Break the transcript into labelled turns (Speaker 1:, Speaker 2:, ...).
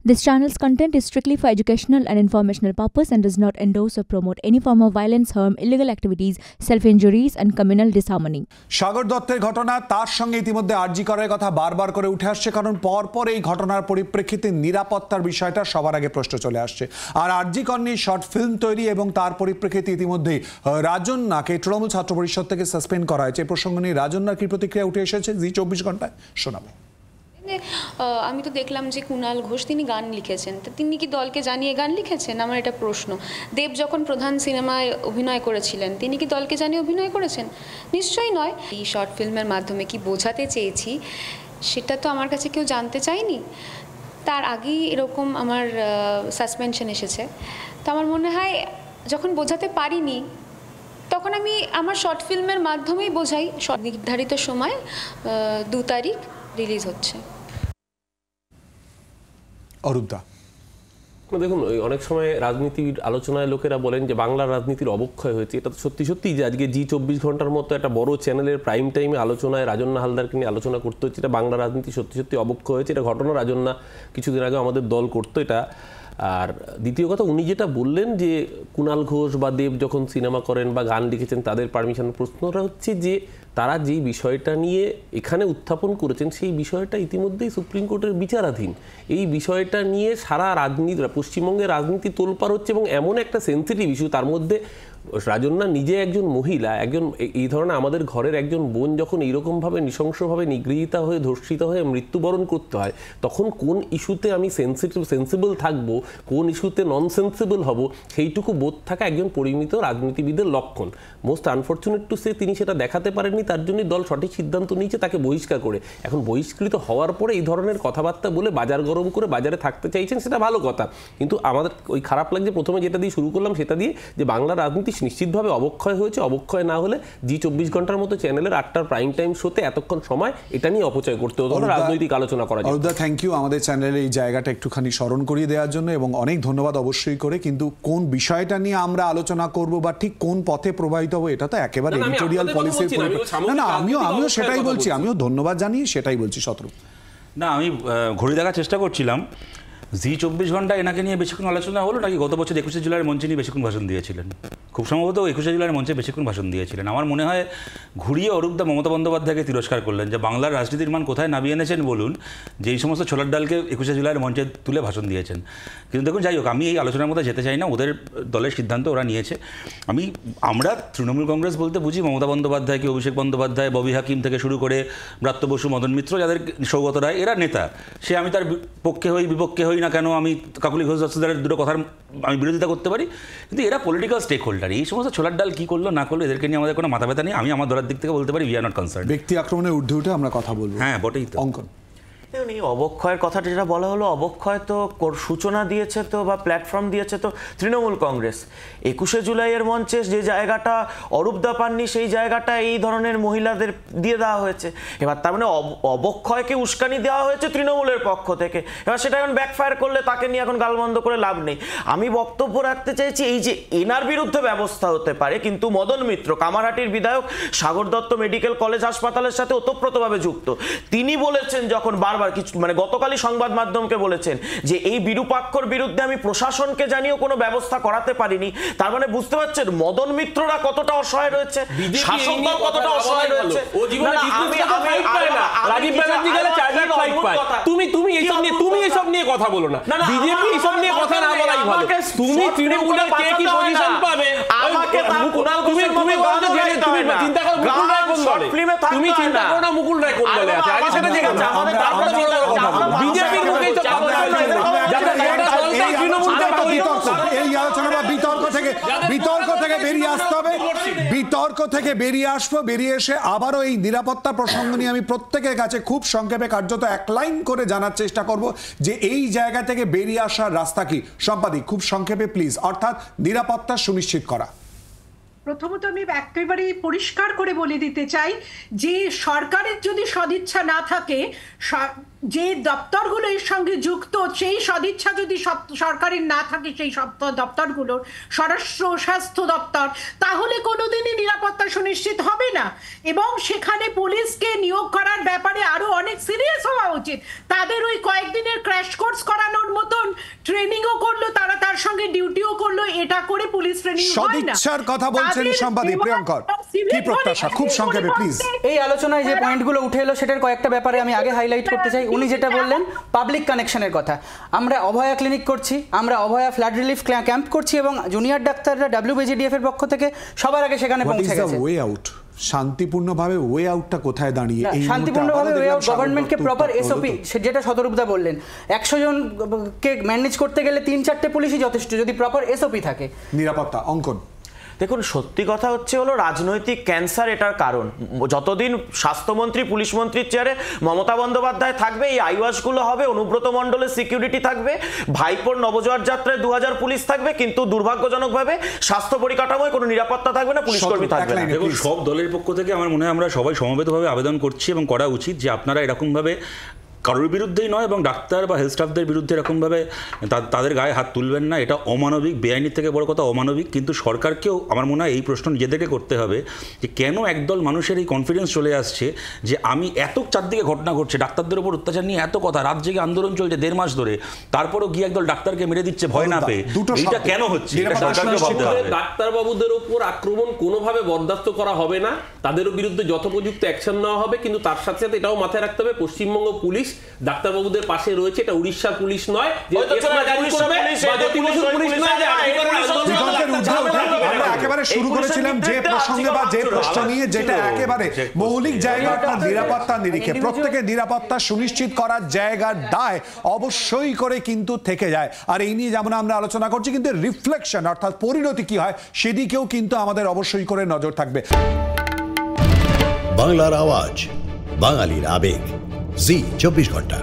Speaker 1: This channel's content is strictly for educational and informational purpose and does not endorse or promote any form of violence, harm, illegal activities, self-injuries and communal disharmony.
Speaker 2: সাগর দত্তের ঘটনা তার সঙ্গে ইতিমধ্যে আরজি করার কথা বারবার করে উঠে আসছে, কারণ পরপর এই ঘটনার পরিপ্রেক্ষিতে নিরাপত্তার বিষয়টা সবার আগে প্রশ্ন চলে আসছে। আর আরজি কর নিয়ে শর্ট ফিল্ম তৈরি এবং তার পরিপ্রেক্ষিতে ইতিমধ্যে রাজন্যাকে তৃণমূল ছাত্র পরিষদ থেকে সাসপেন্ড করা হয়েছে। এই প্রসঙ্গ নিয়ে রাজন্যার কি প্রতিক্রিয়া উঠে এসেছে জি 24 ঘন্টায় শোনাবো।
Speaker 3: আমি তো দেখলাম যে কুণাল ঘোষ তিনি গান লিখেছেন, তো তিনি কি দলকে জানিয়ে গান লিখেছেন? আমার এটা প্রশ্ন। দেব যখন প্রধান সিনেমায় অভিনয় করেছিলেন তিনি কি দলকে জানিয়ে অভিনয় করেছেন? নিশ্চয়ই নয়। এই শর্ট ফিল্মের মাধ্যমে কি বোঝাতে চেয়েছি সেটা তো আমার কাছে কেউ জানতে চায়নি। তার আগেই এরকম আমার সাসপেনশন এসেছে। তো আমার মনে হয় যখন বোঝাতে পারিনি তখন আমি আমার শর্ট ফিল্মের মাধ্যমেই বোঝাই। নির্ধারিত সময় 2 তারিখ রিলিজ হচ্ছে।
Speaker 2: অরূপদা,
Speaker 4: দেখুন অনেক সময় রাজনীতির আলোচনায় লোকেরা বলেন যে বাংলার রাজনীতির অবক্ষয় হয়েছে। এটা তো সত্যি সত্যি যে আজকে জি 24 ঘন্টার মতো একটা বড় চ্যানেলের প্রাইম টাইমে আলোচনায় রাজন্যা হালদারকে নিয়ে আলোচনা করতে হচ্ছে। এটা বাংলা রাজনীতি সত্যি সত্যি অবক্ষয় হয়েছে। এটা ঘটনা রাজন্যা কিছুদিন আগে আমাদের দল করতো এটা। আর দ্বিতীয় কথা, উনি যেটা বললেন যে কুণাল ঘোষ বা দেব যখন সিনেমা করেন বা গান লিখেছেন তাদের পারমিশন, প্রশ্নটা হচ্ছে যে তারা যেই বিষয়টা নিয়ে এখানে উত্থাপন করেছেন সেই বিষয়টা ইতিমধ্যেই সুপ্রিম কোর্টের বিচারাধীন। এই বিষয়টা নিয়ে সারা রাজনীতি, পশ্চিমবঙ্গের রাজনীতি তোলপাড় হচ্ছে এবং এমন একটা সেন্সিটিভ ইস্যু, তার মধ্যে রাজন্যা নিজে একজন মহিলা, একজন এই ধরনের আমাদের ঘরের একজন বোন যখন এইরকমভাবে নৃশংসভাবে নিগৃহীতা হয়ে ধর্ষিত হয়ে মৃত্যুবরণ করতে হয়, তখন কোন ইস্যুতে আমি সেন্সিবল থাকবো, কোন ইস্যুতে নন সেন্সিবল হব, সেইটুকু বোধ থাকা একজন পরিমিত রাজনীতিবিদের লক্ষণ। মোস্ট আনফর্চুনেট টু সে তিনি সেটা দেখাতে পারেননি, তার জন্যই দল সঠিক সিদ্ধান্ত নিয়েছে তাকে বহিষ্কার করে। এখন বহিষ্কৃত হওয়ার পরে এই ধরনের কথাবার্তা বলে বাজার গরম করে বাজারে থাকতে চাইছেন, সেটা ভালো কথা। কিন্তু আমাদের ওই খারাপ লাগছে প্রথমে যেটা দিয়ে শুরু করলাম সেটা দিয়ে, যে বাংলা রাজনীতি নিশ্চিতভাবে অবক্ষয় হয়েছে। অবক্ষয় না হলে জি 24 ঘন্টার মতো চ্যানেলের 8টার প্রাইম টাইম শোতে এতক্ষণ সময় এটা নিয়ে অপচয় করতে হতো না, রাজনৈতিক আলোচনা করা যায়।
Speaker 2: থ্যাংক ইউ আমাদের চ্যানেলে এই জায়গাটা একটুখানি স্মরণ করিয়ে দেওয়ার জন্য, এবং অনেক ধন্যবাদ অবশ্যই করে। কিন্তু কোন বিষয়টা নিয়ে আমরা আলোচনা করব বা ঠিক কোন পথে প্রবাহিত হবে এটা তো একেবারে এডিটোরিয়াল পলিসির না, আমিও সেটাই বলছি, আমিও ধন্যবাদ জানিয়ে সেটাই বলছি। শত্রু
Speaker 5: না, আমি ঘড়ি দেখার চেষ্টা করছিলাম। জি 24 ঘন্টা এনাকে নিয়ে বেশিক্ষণ আলোচনা হলো নাকি গত বছর 21শে জুলাইয়ের মঞ্চে নিয়ে বেশিক্ষণ ভাষণ দিয়েছিলেন? খুব সম্ভবত 21শে জুলাইয়ের মঞ্চে বেশিক্ষণ ভাষণ দিয়েছিলেন। আমার মনে হয় ঘুরিয়ে অরূপদা মমতা বন্দ্যোপাধ্যায়কে তিরস্কার করলেন, যে বাংলার রাজনীতির মান কোথায় নামিয়ে এনেছেন বলুন, যে এই সমস্ত ছোলার ডালকে 21শে জুলাইয়ের মঞ্চে তুলে ভাষণ দিয়েছেন। কিন্তু দেখুন, যাই হোক, আমি এই আলোচনার মধ্যে যেতে চাই না, ওদের দলের সিদ্ধান্ত ওরা নিয়েছে। আমরা তৃণমূল কংগ্রেস বলতে বুঝি মমতা বন্দ্যোপাধ্যায়কে, অভিষেক বন্দ্যোপাধ্যায়, ববি হাকিম থেকে শুরু করে ব্রাত্য বসু, মদন মিত্র, যাদের সৌগত রায়, এরা নেতা। সে আমি তার পক্ষে হই বিপক্ষে হই না কেন, আমি কাকুলি ঘোষ দস্তিদারের দুটো কথার আমি বিরোধিতা করতে পারি, কিন্তু এরা পলিটিক্যাল স্টেক হোল্ডার। এই সমস্ত ছোলার ডাল কী করলো না করলো এদেরকে নিয়ে আমাদের কোনো মাথা ব্যথা নেই। আমি আমার দলের দিক থেকে বলতে পারি উই আর নট কনসার্ন।
Speaker 2: ব্যক্তি আক্রমণের ঊর্ধ্বে উঠে আমরা কথা বলবো।
Speaker 5: হ্যাঁ, বটেই তো।
Speaker 2: অঙ্কন,
Speaker 6: এই অবক্ষয়ের কথাটা যেটা বলা হলো, অবক্ষয় তো সূচনা দিয়েছে তো বা প্ল্যাটফর্ম দিয়েছে তো তৃণমূল কংগ্রেস। 21শে জুলাইয়ের মঞ্চে যে জায়গাটা অরূপদা পাননি সেই জায়গাটা এই ধরনের মহিলাদের দিয়ে দেওয়া হয়েছে। এবার তার মানে অবক্ষয়কে উস্কানি দেওয়া হয়েছে তৃণমূলের পক্ষ থেকে। এবার সেটা এখন ব্যাকফায়ার করলে তাকে নিয়ে এখন গালমন্দ করে লাভ নেই। আমি বক্তব্য রাখতে চাইছি এই যে এনার বিরুদ্ধে ব্যবস্থা হতে পারে, কিন্তু মদন মিত্র, কামারহাটির বিধায়ক, সাগর দত্ত মেডিকেল কলেজ হাসপাতালের সাথে ওতপ্রোতভাবে যুক্ত, তিনি বলেছেন যখন বারবার মানে গতকালই সংবাদ মাধ্যমকে বলেছেন যে এই বিরূপাক্ষর বিরুদ্ধে আমি প্রশাসনকে জানিয়েও কোনো ব্যবস্থা করাতে পারিনি। তার মানে বুঝতে পারছেন মদন মিত্ররা কতটা অসহায় রয়েছে, শাসক দল কতটা অসহায় রয়েছে।
Speaker 4: তুমি এসব নিয়ে কথা বলো না, বিজেপি এসব নিয়ে কথা না বলাই ভালো। তুমি তৃণমূলের কে কি পজিশন পাবে, চিন্তা করো মুকুল রায় কোন দলে, তুমি চিন্তা করো না মুকুল রায় কোন দলে আছে, আগে সেটা জেনে নাও। বিজেপির মুখে তো কথা বলছে যাতে গোটা দলটাই তৃণমূলকে
Speaker 2: এই আলোচনা বা বিতর্ক থেকে বেরিয়ে আসতে হবে। বিতর্ক থেকে বেরিয়ে আসবো, বেরিয়ে এসে আবারও এই নিরাপত্তা প্রসঙ্গ নিয়ে আমি প্রত্যেকের কাছে খুব সংক্ষেপে কার্যত এক লাইন করে জানার চেষ্টা করব যে এই জায়গা থেকে বেরিয়ে আসার রাস্তা কি। সম্পাদিক, খুব সংক্ষেপে প্লিজ, অর্থাৎ নিরাপত্তা সুনিশ্চিত করা।
Speaker 7: প্রথমত আমি একেবারে পরিষ্কার করে বলে দিতে চাই যে সরকারের যদি সদিচ্ছা না থাকে, যে দপ্তরগুলো এর সঙ্গে যুক্ত সেই সদিচ্ছা যদি সরকারের না থাকে, সেই দপ্তরগুলোর স্বরাষ্ট্র স্বাস্থ্য দপ্তর, তাহলে কোনোদিনই নিরাপত্তা সুনিশ্চিত হবে না। এবং সেখানে পুলিশকে নিয়োগ করার ব্যাপারে আরো অনেক সিরিয়াস হওয়া উচিত। তাদের ওই কয়েকদিনের ক্র্যাশ কোর্স করানোর মতো ট্রেনিংও করলো, তারা তার সঙ্গে ডিউটিও করলো, এটা করে পুলিশ ট্রেনিং হয় না।
Speaker 2: সদিচ্ছার কথা বলছেন সম্পাদক প্রিয়ঙ্কর, কি প্রত্যাশা খুব সংক্ষেপে প্লিজ?
Speaker 8: এই আলোচনায় যে পয়েন্টগুলো উঠে এলো সেটার কয়েকটা ব্যাপারে আমি আগে হাইলাইট করতে চাই। উনি যেটা বললেন পাবলিক কানেকশনের কথা, আমরা অভয়া ক্লিনিক করছি, আমরা অভয়া ফ্লাড রিলিফ ক্যাম্প করছি এবং জুনিয়র ডাক্তাররা WBJDF এর পক্ষ থেকে সবার আগে সেখানে পৌঁছে গেছে।
Speaker 2: ওয়ে আউট শান্তিপূর্ণভাবে ওয়ে আউটটা কোথায় দাঁড়িয়ে? এই
Speaker 8: শান্তিপূর্ণভাবে ওয়ে আউট গভর্নমেন্টকে প্রপার SOP, যেটা শতরূপদা বললেন 100 জনকে ম্যানেজ করতে গেলে 3-4টে পুলিশই যথেষ্ট যদি প্রপার SOP থাকে।
Speaker 2: নিরাপত্তা অঙ্কন
Speaker 6: দেখুন, সত্যি কথা হচ্ছে হলো রাজনৈতিক ক্যান্সার এটার কারণ। যতদিন স্বাস্থ্যমন্ত্রী পুলিশ মন্ত্রীর চেয়ারে মমতা বন্দ্যোপাধ্যায় থাকবে, এই আইওয়াসগুলো হবে, অনুব্রত মণ্ডলের সিকিউরিটি থাকবে, ভাইপোর নবজোয়ার যাত্রায় 2000 পুলিশ থাকবে, কিন্তু দুর্ভাগ্যজনকভাবে স্বাস্থ্য পরিকাঠামোয় কোনো নিরাপত্তা থাকবে না, পুলিশ কর্মী থাকবে না।
Speaker 5: দেখুন, সব দলের পক্ষ থেকে আমার মনে হয় আমরা সবাই সমবেতভাবে আবেদন করছি এবং করা উচিত যে আপনারা এরকমভাবে কারোর বিরুদ্ধেই নয় এবং ডাক্তার বা হেলথ স্টাফদের বিরুদ্ধে এরকমভাবে তাদের গায়ে হাত তুলবেন না। এটা অমানবিক, বেআইনির থেকে বড় কথা অমানবিক। কিন্তু সরকারকেও আমার মনে হয় এই প্রশ্ন নিজেদেরকে করতে হবে যে কেন একদল মানুষের এই কনফিডেন্স চলে আসছে যে আমি এত চারদিকে ঘটনা ঘটছে, ডাক্তারদের উপর অত্যাচার নিয়ে এত কথা, রাত জেগে আন্দোলন চলছে 1.5 মাস ধরে, তারপরও গিয়ে একদল ডাক্তারকে মেরে দিচ্ছে ভয় না পেয়ে। এটা কেন হচ্ছে?
Speaker 4: ডাক্তারবাবুদের উপর আক্রমণ কোনোভাবে বরদাস্ত করা হবে না, তাদের বিরুদ্ধে যথোপযুক্ত অ্যাকশন নেওয়া হবে। কিন্তু তার সাথে সাথে এটাও মাথায় রাখতে হবে পশ্চিমবঙ্গ পুলিশ ডাক্তারবাবুদের পাশে রয়েছে। এটা উড়িষ্যার পুলিশ নয় যে
Speaker 2: আমরা একেবারে শুরু করেছিলাম যে প্রসঙ্গে বা যে প্রশ্ন নিয়ে, যেটা একেবারে মৌলিক জায়গা অর্থাৎ নিরাপত্তা নিরিখে প্রত্যেকের নিরাপত্তা সুনিশ্চিত করার জায়গার দায় অবশ্যই করে কিন্তু থেকে যায়। আর এই নিয়ে যেমন আমরা আলোচনা করছি, কিন্তু রিফ্লেকশন অর্থাৎ পরিণতি কি হয় সেদিকেও কিন্তু আমাদের অবশ্যই করে নজর থাকবে।
Speaker 9: বাংলার আওয়াজ, বাঙালির আবেগ, জি 24 ঘন্টা।